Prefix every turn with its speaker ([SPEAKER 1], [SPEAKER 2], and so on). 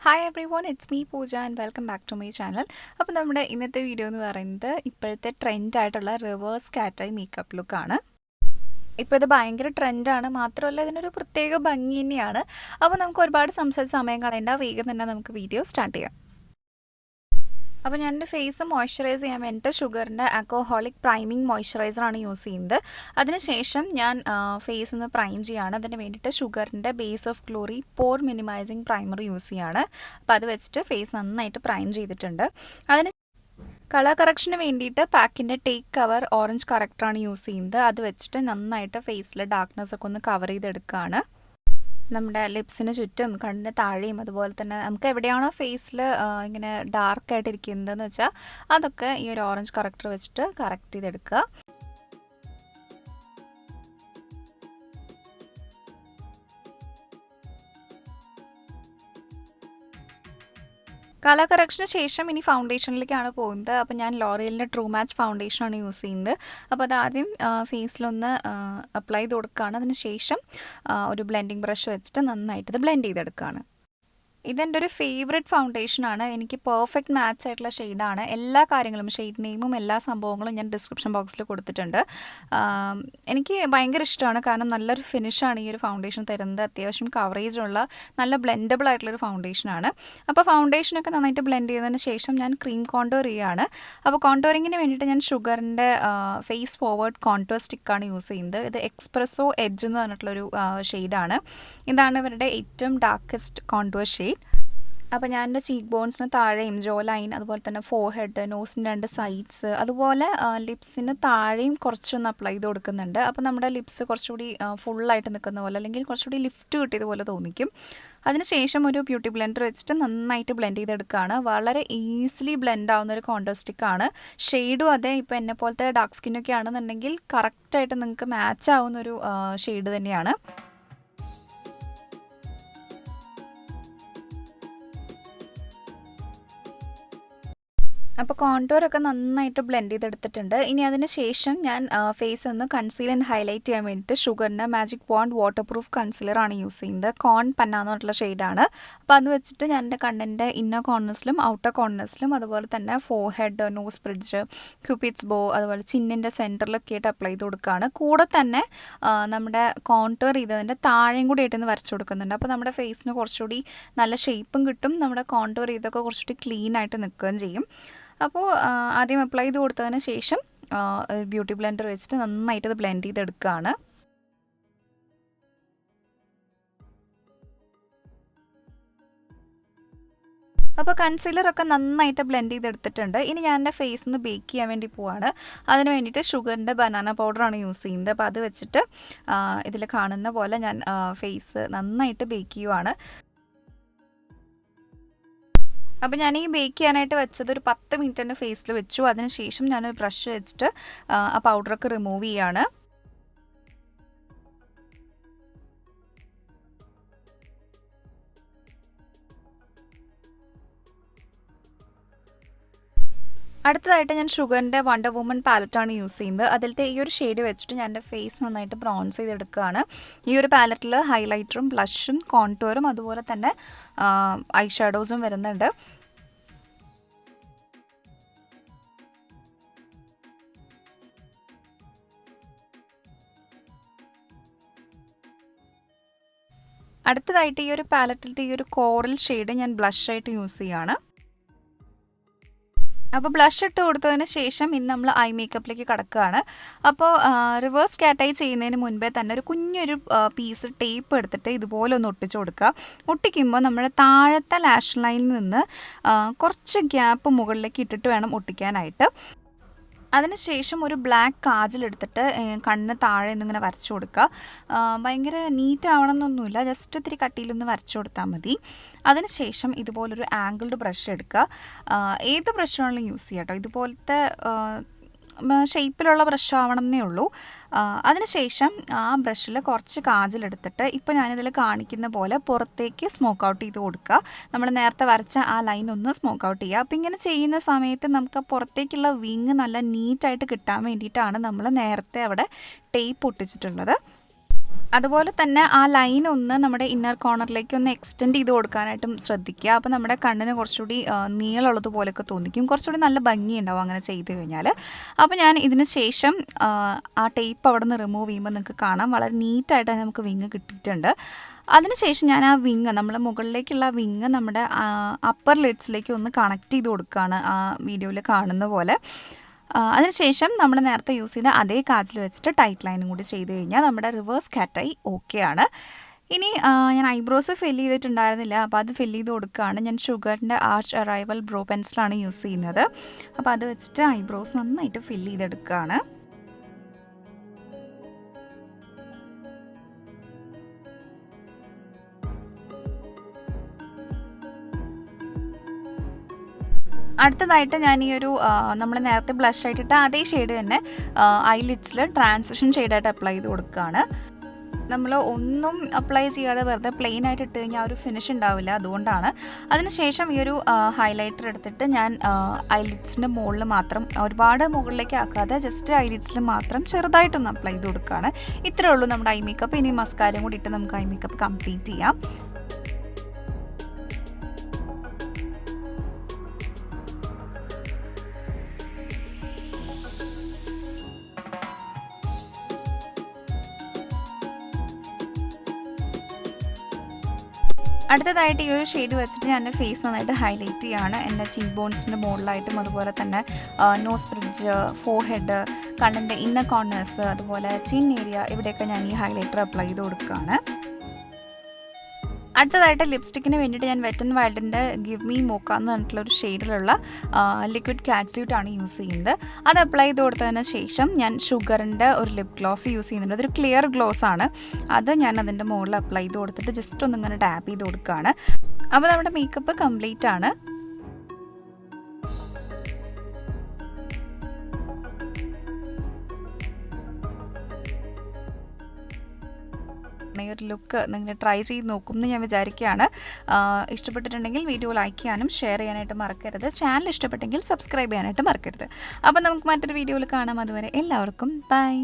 [SPEAKER 1] Hi everyone, it's me Pooja and welcome back to my channel. അപ്പോൾ നമ്മുടെ ഇന്നത്തെ video എന്ന് പറയുന്നത് ഇപ്പോഴത്തെ ട്രെൻഡ് ആയിട്ടുള്ള റിവേഴ്സ് കാറ്റായി മേക്കപ്പ് ലുക്ക് ആണ്. ഇപ്പോൾ ഇത് ഭയങ്കര ട്രെൻഡാണ്, മാത്രമല്ല ഇതിനൊരു പ്രത്യേക ഭംഗി തന്നെയാണ്. അപ്പോൾ നമുക്ക് ഒരുപാട് സംസാരിച്ച് സമയം കളയേണ്ട, വേഗം തന്നെ നമുക്ക് വീഡിയോ സ്റ്റാർട്ട് ചെയ്യാം. അപ്പോൾ ഞാൻ എൻ്റെ ഫേസ് മോയ്സ്ചറൈസ് ചെയ്യാൻ വേണ്ടിയിട്ട് ഷുഗറിൻ്റെ ആൽക്കഹോളിക് പ്രൈമിങ് മോയ്സ്ചറൈസറാണ് യൂസ് ചെയ്യുന്നത്. അതിനുശേഷം ഞാൻ ഫേസ് ഒന്ന് പ്രൈം ചെയ്യുകയാണ്. അതിന് വേണ്ടിയിട്ട് ഷുഗറിൻ്റെ base of glory pore minimising primer use ചെയ്യുകയാണ്. അപ്പോൾ അത് വെച്ചിട്ട് ഫേസ് നന്നായിട്ട് പ്രൈം ചെയ്തിട്ടുണ്ട്. അതിന് കളർ കറക്ഷന് വേണ്ടിയിട്ട് പാക്കിൻ്റെ ടേക്ക് കവർ ഓറഞ്ച് കറക്റ്ററാണ് യൂസ് ചെയ്യുന്നത്. അത് വെച്ചിട്ട് നന്നായിട്ട് ഫേസിലെ ഡാർക്ക്നെസ് ഒക്കെ ഒന്ന് കവർ ചെയ്തെടുക്കുകയാണ്. നമ്മുടെ ലിപ്സിന് ചുറ്റും കണ്ണിന് താഴെയും അതുപോലെ തന്നെ നമുക്ക് എവിടെയാണോ ഫേസിൽ ഇങ്ങനെ ഡാർക്കായിട്ടിരിക്കുന്നതെന്ന് വെച്ചാൽ അതൊക്കെ ഈ ഒരു ഓറഞ്ച് കറക്റ്റർ വെച്ചിട്ട് കറക്റ്റ് ചെയ്തെടുക്കുക. കളർ കറക്ഷന് ശേഷം ഇനി ഫൗണ്ടേഷനിലേക്കാണ് പോകുന്നത്. അപ്പോൾ ഞാൻ ലോറിയലിൻ്റെ ട്രൂ മാച്ച് ഫൗണ്ടേഷനാണ് യൂസ് ചെയ്യുന്നത്. അപ്പോൾ അത് ആദ്യം ഫേസിലൊന്ന് അപ്ലൈ ചെയ്ത് കൊടുക്കുകയാണ്. അതിന് ശേഷം ഒരു ബ്ലെൻഡിങ് ബ്രഷ് വെച്ചിട്ട് നന്നായിട്ട് ഇത് ബ്ലെൻഡ് ചെയ്തെടുക്കുകയാണ്. ഇതെൻ്റെ ഒരു ഫേവറേറ്റ് ഫൗണ്ടേഷനാണ്. എനിക്ക് പെർഫെക്റ്റ് മാച്ച് ആയിട്ടുള്ള ഷെയ്ഡാണ്. എല്ലാ കാര്യങ്ങളും ഷെയ്ഡ് നെയിമും എല്ലാ സംഭവങ്ങളും ഞാൻ ഡിസ്ക്രിപ്ഷൻ ബോക്സിൽ കൊടുത്തിട്ടുണ്ട്. എനിക്ക് ഭയങ്കര ഇഷ്ടമാണ്, കാരണം നല്ലൊരു ഫിനിഷാണ് ഈ ഒരു ഫൗണ്ടേഷൻ തരുന്നത്. അത്യാവശ്യം കവറേജുള്ള നല്ല ബ്ലെൻഡബിൾ ആയിട്ടുള്ളൊരു ഫൗണ്ടേഷനാണ്. അപ്പോൾ ഫൗണ്ടേഷനൊക്കെ നന്നായിട്ട് ബ്ലെൻഡ് ചെയ്തതിന് ശേഷം ഞാൻ ക്രീം കോണ്ടോർ ചെയ്യുകയാണ്. അപ്പോൾ കോണ്ടോറിങ്ങിന് വേണ്ടിയിട്ട് ഞാൻ ഷുഗറിൻ്റെ ഫേസ് ഫോർവേഡ് കോണ്ടോർ സ്റ്റിക്കാണ് യൂസ് ചെയ്യുന്നത്. ഇത് എക്സ്പ്രസോ എഡ്ജ് എന്ന് പറഞ്ഞിട്ടുള്ളൊരു ഷെയ്ഡാണ്. ഇതാണ് ഇവരുടെ ഏറ്റവും ഡാർക്കസ്റ്റ് കോണ്ടോർ ഷെയ്ഡ്. അപ്പോൾ ഞാൻ എൻ്റെ ചീക്ക് ബോൺസിന് താഴെയും ജോ ലൈൻ, അതുപോലെ തന്നെ ഫോർഹെഡ്, നോസിൻ്റെ 2 സൈഡ്സ്, അതുപോലെ ലിപ്സിന് താഴെയും കുറച്ചൊന്ന് അപ്ലൈ ചെയ്ത് കൊടുക്കുന്നുണ്ട്. അപ്പോൾ നമ്മുടെ ലിപ്സ് കുറച്ചുകൂടി ഫുള്ളായിട്ട് നിൽക്കുന്ന പോലെ, അല്ലെങ്കിൽ കുറച്ചുകൂടി ലിഫ്റ്റ് കിട്ടിയതുപോലെ തോന്നിക്കും. അതിനുശേഷം ഒരു ബ്യൂട്ടി ബ്ലെൻഡർ വെച്ചിട്ട് നന്നായിട്ട് ബ്ലെൻഡ് ചെയ്തെടുക്കുകയാണ്. വളരെ ഈസിലി ബ്ലെൻഡ് ആവുന്ന ഒരു കോണ്ടോർ സ്റ്റിക്കാണ്. ഷെയ്ഡും അതെ, ഇപ്പോൾ എന്നെ പോലത്തെ ഡാർക്ക് സ്കിന്നൊക്കെ ആണെന്നുണ്ടെങ്കിൽ കറക്റ്റായിട്ട് നിങ്ങൾക്ക് മാച്ച് ആവുന്നൊരു ഷെയ്ഡ് തന്നെയാണ്. അപ്പോൾ കോണ്ടോറൊക്കെ നന്നായിട്ട് ബ്ലെൻഡ് ചെയ്തെടുത്തിട്ടുണ്ട്. ഇനി അതിന് ശേഷം ഞാൻ ഫേസ് ഒന്ന് കൺസീൽ ആൻഡ് ഹൈലൈറ്റ് ചെയ്യാൻ വേണ്ടിയിട്ട് ഷുഗറിൻ്റെ മാജിക് പോണ്ട് വാട്ടർ പ്രൂഫ് കൺസീലറാണ് യൂസ് ചെയ്യുന്നത്. കോൺ പന്ന എന്ന് പറഞ്ഞിട്ടുള്ള ഷെയ്ഡാണ്. അപ്പോൾ അത് വെച്ചിട്ട് ഞാൻ എൻ്റെ കണ്ണിൻ്റെ ഇന്നർ കോർണേഴ്സിലും ഔട്ടർ കോർണേഴ്സിലും അതുപോലെ തന്നെ ഫോർഹെഡ്, നോസ് ബ്രിഡ്ജ്, ക്യൂപിഡ്സ് ബോ, അതുപോലെ ചിന്നിൻ്റെ സെൻറ്ററിലൊക്കെ ആയിട്ട് അപ്ലൈ ചെയ്ത് കൊടുക്കുകയാണ്. കൂടെ തന്നെ നമ്മുടെ കോണ്ടോർ ചെയ്തതിൻ്റെ താഴെയും കൂടി ആയിട്ടൊന്ന് വരച്ചു കൊടുക്കുന്നുണ്ട്. അപ്പോൾ നമ്മുടെ ഫേസിന് കുറച്ചുകൂടി നല്ല ഷേപ്പും കിട്ടും, നമ്മുടെ കോണ്ടോർ ചെയ്തൊക്കെ കുറച്ചുകൂടി ക്ലീൻ ആയിട്ട് നിൽക്കുകയും ചെയ്യും. അപ്പോൾ ആദ്യം അപ്ലൈ ചെയ്ത് കൊടുത്തതിന് ശേഷം ബ്യൂട്ടി ബ്ലെൻഡർ വെച്ചിട്ട് നന്നായിട്ട് ഇത് ബ്ലെൻഡ് ചെയ്തെടുക്കുകയാണ്. അപ്പോൾ കൺസീലറൊക്കെ നന്നായിട്ട് ബ്ലെൻഡ് ചെയ്തെടുത്തിട്ടുണ്ട്. ഇനി ഞാൻ എൻ്റെ ഫേസ് ഒന്ന് ബേക്ക് ചെയ്യാൻ വേണ്ടി പോവാണ്. അതിന് വേണ്ടിയിട്ട് ഷുഗറിൻ്റെ ബനാന പൗഡറാണ് യൂസ് ചെയ്യുന്നത്. അപ്പോൾ അത് വെച്ചിട്ട് ഇതിൽ കാണുന്ന പോലെ ഞാൻ ഫേസ് നന്നായിട്ട് ബേക്ക് ചെയ്യുവാണ്. അപ്പോൾ ഞാൻ ഈ ബേക്ക് ചെയ്യാനായിട്ട് വെച്ചത് ഒരു 10 മിനിറ്റ് എൻ്റെ ഫേസിൽ വെച്ചു. അതിനുശേഷം ഞാനൊരു ബ്രഷ് വെച്ചിട്ട് ആ പൗഡറൊക്കെ റിമൂവ് ചെയ്യാണ്. അടുത്തതായിട്ട് ഞാൻ ഷുഗറിൻ്റെ വണ്ടർ വുമൺ പാലറ്റാണ് യൂസ് ചെയ്യുന്നത്. അതിലത്തെ ഈ ഒരു ഷെയ്ഡ് വെച്ചിട്ട് ഞാൻ എൻ്റെ ഫേസ് നന്നായിട്ട് ബ്രോൺസ് ചെയ്തെടുക്കുകയാണ്. ഈ ഒരു പാലറ്റിൽ ഹൈലൈറ്ററും ബ്ലഷും കോൺടൂറും അതുപോലെ തന്നെ ഐ ഷാഡോസും വരുന്നുണ്ട്. അടുത്തതായിട്ട് ഈ ഒരു പാലറ്റിലത്തെ ഈ ഒരു കോറൽ ഷെയ്ഡ് ഞാൻ ബ്ലഷായിട്ട് യൂസ് ചെയ്യുകയാണ്. അപ്പോൾ ബ്ലഷ് ഇട്ട് കൊടുത്തതിന് ശേഷം ഇന്ന് നമ്മൾ ഐ മേക്കപ്പിലേക്ക് കടക്കുകയാണ്. അപ്പോൾ റിവേഴ്സ് കാറ്റായി ചെയ്യുന്നതിന് മുൻപേ തന്നെ ഒരു കുഞ്ഞൊരു പീസ് ടേപ്പ് എടുത്തിട്ട് ഇതുപോലെ ഒന്ന് ഒട്ടിച്ചു കൊടുക്കുക. ഒട്ടിക്കുമ്പോൾ നമ്മുടെ താഴത്തെ ലാഷ് ലൈനിൽ നിന്ന് കുറച്ച് ഗ്യാപ്പ് മുകളിലേക്ക് ഇട്ടിട്ട് വേണം ഒട്ടിക്കാനായിട്ട്. അതിനുശേഷം ഒരു ബ്ലാക്ക് കാജൽ എടുത്തിട്ട് കണ്ണിന് താഴെ നിന്നിങ്ങനെ വരച്ചു കൊടുക്കുക. ഭയങ്കര നീറ്റ് ആവണമെന്നൊന്നുമില്ല, ജസ്റ്റ് ഇത്തിരി കട്ടിയിലൊന്ന് വരച്ചു കൊടുത്താൽ മതി. അതിനുശേഷം ഇതുപോലൊരു ആംഗിൾഡ് ബ്രഷ് എടുക്കുക. ഏത് ബ്രഷാണെങ്കിലും യൂസ് ചെയ്യാം കേട്ടോ. ഇതുപോലത്തെ ഷേപ്പിലുള്ള ബ്രഷ് ആവണം എന്നേ ഉള്ളൂ. അതിനുശേഷം ആ ബ്രഷിൽ കുറച്ച് കാജലെടുത്തിട്ട് ഇപ്പോൾ ഞാനിതിൽ കാണിക്കുന്ന പോലെ പുറത്തേക്ക് സ്മോക്ക് ഔട്ട് ചെയ്ത് കൊടുക്കുക. നമ്മൾ നേരത്തെ വരച്ച ആ ലൈൻ ഒന്ന് സ്മോക്ക് ഔട്ട് ചെയ്യുക. അപ്പോൾ ഇങ്ങനെ ചെയ്യുന്ന സമയത്ത് നമുക്ക് പുറത്തേക്കുള്ള വിങ് നല്ല നീറ്റായിട്ട് കിട്ടാൻ വേണ്ടിയിട്ടാണ് നമ്മൾ നേരത്തെ അവിടെ ടേപ്പ് ഒട്ടിച്ചിട്ടുള്ളത്. അതുപോലെ തന്നെ ആ ലൈൻ ഒന്ന് നമ്മുടെ ഇന്നർ കോർണറിലേക്ക് ഒന്ന് എക്സ്റ്റെൻഡ് ചെയ്ത് കൊടുക്കാനായിട്ടും ശ്രദ്ധിക്കുക. അപ്പോൾ നമ്മുടെ കണ്ണിന് കുറച്ചുകൂടി നീളമുള്ളതുപോലെയൊക്കെ തോന്നിക്കും, കുറച്ചുകൂടി നല്ല ഭംഗിയുണ്ടാവും അങ്ങനെ ചെയ്ത് കഴിഞ്ഞാൽ. അപ്പോൾ ഞാൻ ഇതിന് ശേഷം ആ ടേപ്പ് അവിടെ നിന്ന് റിമൂവ് ചെയ്യുമ്പോൾ നിങ്ങൾക്ക് കാണാം വളരെ നീറ്റായിട്ട് നമുക്ക് വിങ് കിട്ടിയിട്ടുണ്ട്. അതിനുശേഷം ഞാൻ ആ വിങ് നമ്മൾ മുകളിലേക്കുള്ള വിങ് നമ്മുടെ അപ്പർ ലിഡ്സിലേക്ക് ഒന്ന് കണക്ട് ചെയ്ത് കൊടുക്കുകയാണ് ആ വീഡിയോയിൽ കാണുന്ന പോലെ. അതിനുശേഷം നമ്മൾ നേരത്തെ യൂസ് ചെയ്ത അതേ കാജൽ വെച്ചിട്ട് ടൈറ്റ് ലൈനും കൂടി ചെയ്ത് കഴിഞ്ഞാൽ നമ്മുടെ റിവേഴ്സ് കാറ്റൈ ഓക്കെയാണ്. ഇനി ഞാൻ ഐബ്രോസ് ഫില്ല് ചെയ്തിട്ടുണ്ടായിരുന്നില്ല, അപ്പോൾ അത് ഫില്ല് ചെയ്ത് കൊടുക്കുകയാണ്. ഞാൻ ഷുഗറിൻ്റെ ആർച്ച് അറൈവൽ ബ്രോ പെൻസിലാണ് യൂസ് ചെയ്യുന്നത്. അപ്പോൾ അത് വെച്ചിട്ട് ഐബ്രോസ് നന്നായിട്ട് ഫില്ല് ചെയ്തെടുക്കുകയാണ്. അടുത്തതായിട്ട് ഞാൻ ഈ ഒരു നമ്മൾ നേരത്തെ ബ്ലഷ് ആയിട്ടിട്ട് അതേ ഷെയ്ഡ് തന്നെ ഐലിഡ്സിൽ ട്രാൻസിഷൻ ഷെയ്ഡായിട്ട് അപ്ലൈ ചെയ്ത് കൊടുക്കുകയാണ്. നമ്മൾ ഒന്നും അപ്ലൈ ചെയ്യാതെ വെറുതെ പ്ലെയിൻ ആയിട്ട് ഇട്ട് കഴിഞ്ഞാൽ ഒരു ഫിനിഷ് ഉണ്ടാവില്ല, അതുകൊണ്ടാണ്. അതിനുശേഷം ഈ ഒരു ഹൈലൈറ്റർ എടുത്തിട്ട് ഞാൻ ഐലിഡ്സിൻ്റെ മുകളിൽ മാത്രം, ഒരുപാട് മുകളിലേക്ക് ആക്കാതെ ജസ്റ്റ് ഐലിഡ്സിൽ മാത്രം ചെറുതായിട്ടൊന്ന് അപ്ലൈ ചെയ്ത് കൊടുക്കുകയാണ്. ഇത്രയേ ഉള്ളൂ നമ്മുടെ ഐ മേക്കപ്പ്. ഇനി മസ്കാരയും കൂടി ഇട്ട് നമുക്ക് ഐ മേക്കപ്പ് കംപ്ലീറ്റ് ചെയ്യാം. അടുത്തതായിട്ട് ഈ ഒരു ഷെയ്ഡ് വെച്ചിട്ട് ഞാൻ എൻ്റെ ഫേസ് നന്നായിട്ട് ഹൈലൈറ്റ് ചെയ്യുകയാണ്. എൻ്റെ ചീക്ക് ബോൺസിൻ്റെ മുകളിലായിട്ടും അതുപോലെ തന്നെ നോസ് ബ്രിഡ്ജ്, ഫോർഹെഡ്, കണ്ണിൻ്റെ ഇന്നർ കോർണേഴ്സ്, അതുപോലെ ചിൻ ഏരിയ, ഇവിടെയൊക്കെ ഞാൻ ഈ ഹൈലൈറ്റർ അപ്ലൈ ചെയ്ത് കൊടുക്കുകയാണ്. അടുത്തതായിട്ട് ലിപ്സ്റ്റിക്കിന് വേണ്ടിയിട്ട് ഞാൻ വെറ്റ് ആൻഡ് വൈൽഡിൻ്റെ ഗിവ് മീ മോക്ക എന്ന് പറഞ്ഞിട്ടുള്ള ഒരു ഷെയ്ഡിലുള്ള ലിക്വിഡ് കാറ്റ്സ്യൂട്ടാണ് യൂസ് ചെയ്യുന്നത്. അത് അപ്ലൈ ചെയ്ത് കൊടുത്തതിന് ശേഷം ഞാൻ ഷുഗറിൻ്റെ ഒരു ലിപ് ഗ്ലോസ് യൂസ് ചെയ്യുന്നുണ്ട്. അതൊരു ക്ലിയർ ഗ്ലോസ് ആണ്. അത് ഞാൻ അതിൻ്റെ മുകളിൽ അപ്ലൈ ചെയ്ത് കൊടുത്തിട്ട് ജസ്റ്റ് ഒന്നിങ്ങനെ ടാപ്പ് ചെയ്ത് കൊടുക്കുകയാണ്. അപ്പോൾ നമ്മുടെ മേക്കപ്പ് കംപ്ലീറ്റ് ആണ്. ഈ ഒരു ലുക്ക് നിങ്ങൾ ട്രൈ ചെയ്ത് നോക്കും എന്ന് ഞാൻ വിചാരിക്കുകയാണ്. ഇഷ്ടപ്പെട്ടിട്ടുണ്ടെങ്കിൽ വീഡിയോ ലൈക്ക് ചെയ്യാനും ഷെയർ ചെയ്യാനായിട്ട് മറക്കരുത്. ചാനൽ ഇഷ്ടപ്പെട്ടെങ്കിൽ സബ്സ്ക്രൈബ് ചെയ്യാനായിട്ട് മറക്കരുത്. അപ്പോൾ നമുക്ക് മറ്റൊരു വീഡിയോയിൽ കാണാം. അതുവരെ എല്ലാവർക്കും ബൈ.